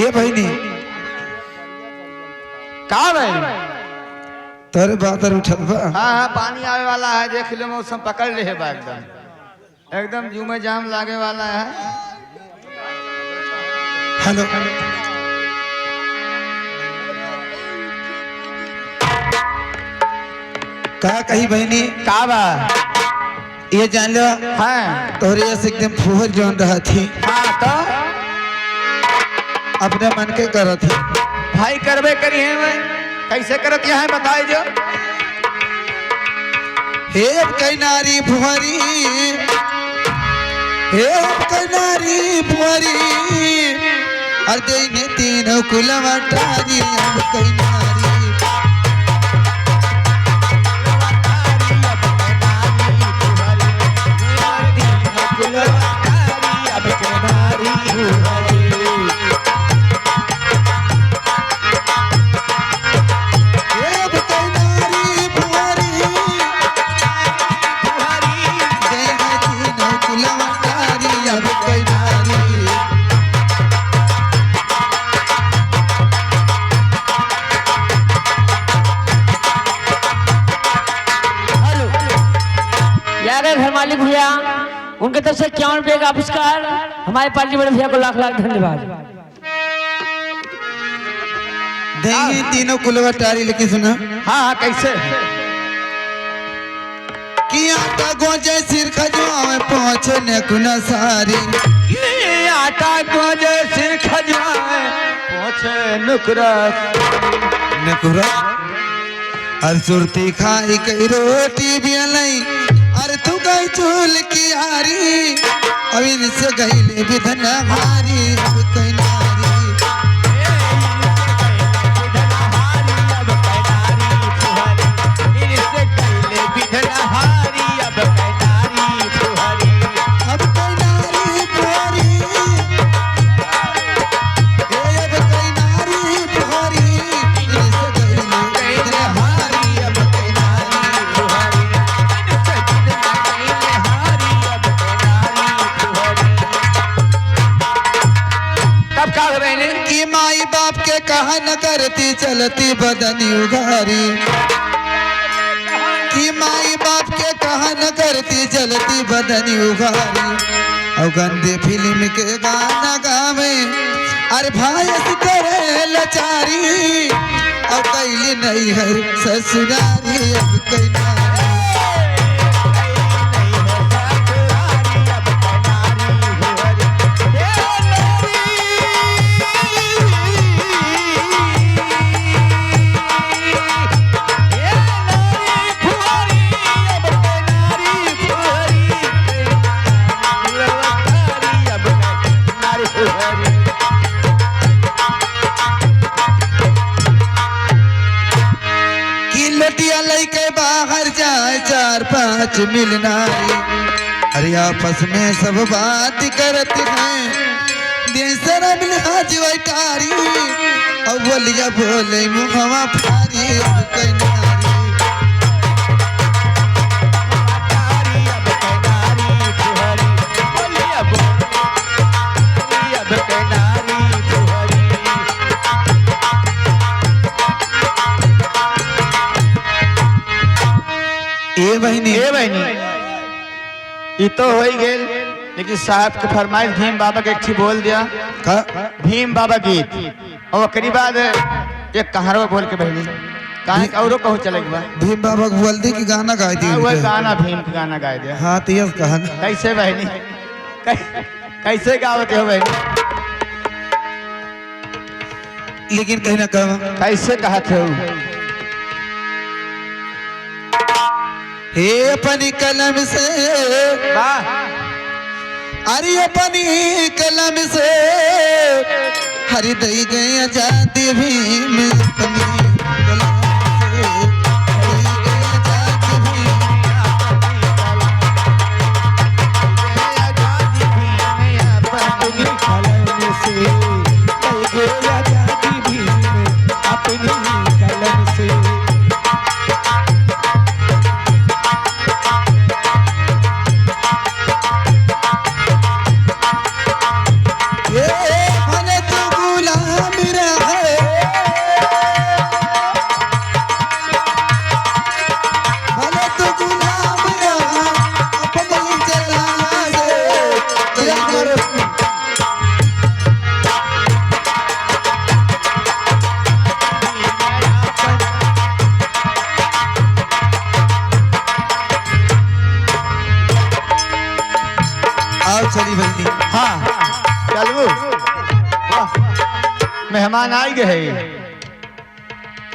ये बहनी का भाई तोरे बादर उठल बा। हाँ हाँ पानी आवे वाला है, देख लो मौसम पकड़ ले है बा एकदम एकदम जू में जाम लागे वाला है। हेलो का कही बहनी का बा ये जान लो हाँ तोरे से एकदम फुहर जोन रहा थी हाँ तो अपने मन के कर थी भाई करबे करी है मैं कैसे करत है बताए जो। हे कई नारी फुहरी हे कई नारी फुहरी अर्दे ने तीनों कुलवा टारी अब कई नारी घर मालिक भैया उनके तरफ से 51 रुपये का पुरस्कार हमारे पार्टी बड़े भैया को लाख लाख धन्यवाद। देंगे तीनों कुलवा टारी लेकिन सुना हाँ हाँ कैसे कि आटा गोजे सिर खजवाए पहुंचे ने कुना सारी ये आटा गोजे सिर खजवाए पहुंचे नुकरा नकुरा हर सुरती खाई कई रोटी भी अलई अरे तू गई चूल की हारी अब इनसे गईले विधन हारी अब कई नारी माई बाप के कहा न करती चलती बदनी उघारी कि माई बाप के कहा न करती चलती बदनी उघारी और गंदे फिल्म के गाना गावे अरे भाई करे लचारी और कैली नहीं हर ससुरारी अब कई के बाहर जाए 4-5 मिलनारी अरे आपस में सब बात करते हैं देसरा मिलहाज वैटारी अब बोलिया बोले मुहवा फारी अब कई नारी ए बहनी ये तो हो ही गेल लेकिन साहब के फरमाइश भीम बाबा के एक बोल दिया का भीम बाबा गीत और ओकरी बाद एक कहारो बोल के बहनी काहे औरो कहूं चले बा भीम बाबा को बोल दी कि गाना गा दी वो गाना भीम का गाना गा दिया। हाँ तो ये कहन कैसे बहनी कैसे गावते हो बहनी लेकिन कहीं ना कहा कैसे कहते हो हे अपनी कलम से वाह अरे अपनी कलम से हरि दई गई आजादी भीम अपनी कलम से दई गई आजादी भीम अपनी कलम से दई गई आजादी भीम अपनी कलम से ये आओ चली बहनी। हाँ चलू वाह, मेहमान आ गए है।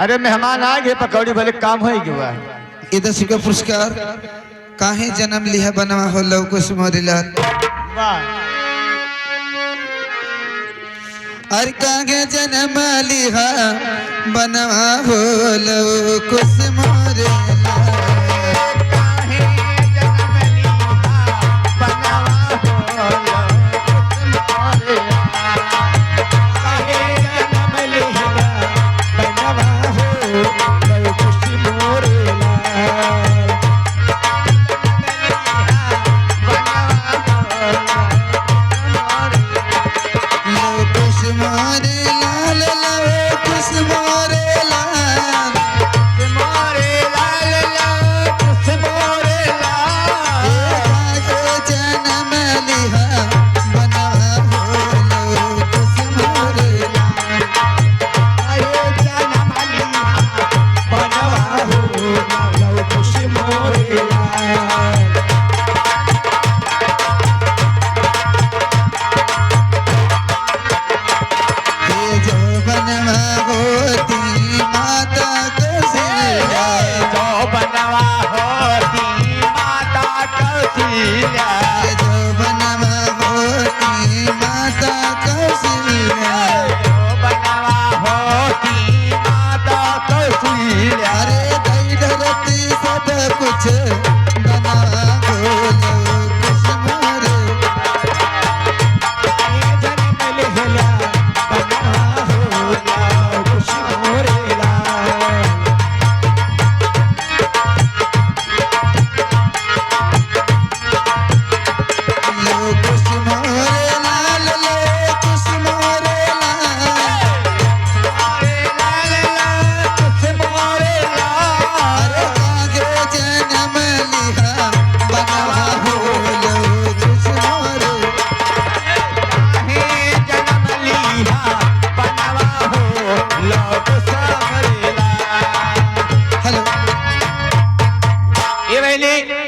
अरे मेहमान आ गए, पकौड़ी भले काम हो गया। ये 10 रुपया पुरस्कार काहे जन्म लिया बनवा हो लव कुछ मोरीलाल। वाह अरे काहे जन्म लिया बनवा हो लव कुछ मोरीलाल।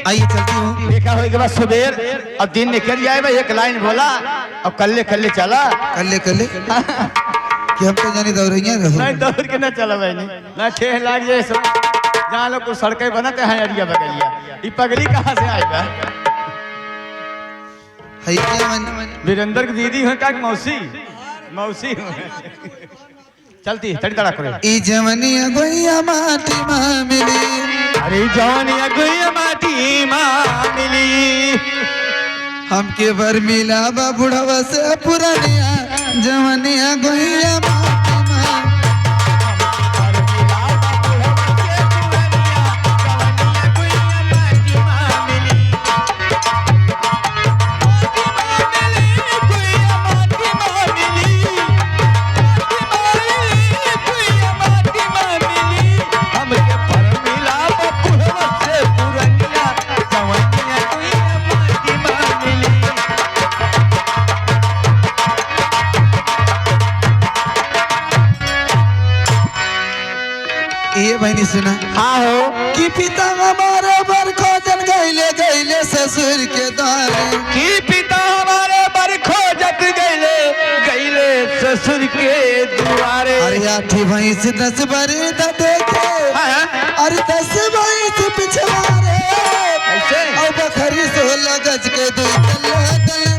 आइए चलती हूँ। देखा हो के बाद सुबेर अब दिन निकल जाए भाई, एक लाइन बोला अब कल्ले कल्ले चला। कल्ले कल्ले कि हम तो जानी दौड़िया रहो। नहीं दौड़ के ना चला भाई, ना ठेह लाग जाए सब। जहाँ लोग को सड़कें बनाते हैं अरिया बगलिया, ये पगड़ी कहाँ से आएगा? है क्या मन वीरेंद्र की दीदी हो क्या मौसी? मौसी हो। चलती तड़ी तड़ा करे। ई जवनिया गोइया माटी मां मिली। अरे जवनिया गोइया माटी मां मिली। हमके बर मिला बा बुढ़वा से पुरानिया जवनिया गोइया माटी मां। ये बहनी सुना। हाँ हो कि पिता हमारे बर खोजन गईले गईले ससुर के द्वारे। कि पिता हमारे बर खोजत गईले गईले ससुर के दुआरे। अरे 8 भैंस 10 बरे द देखे। अरे 10 भैंस पिछवारे। ऐसे और बखरी 16 गज के 2 तल्ले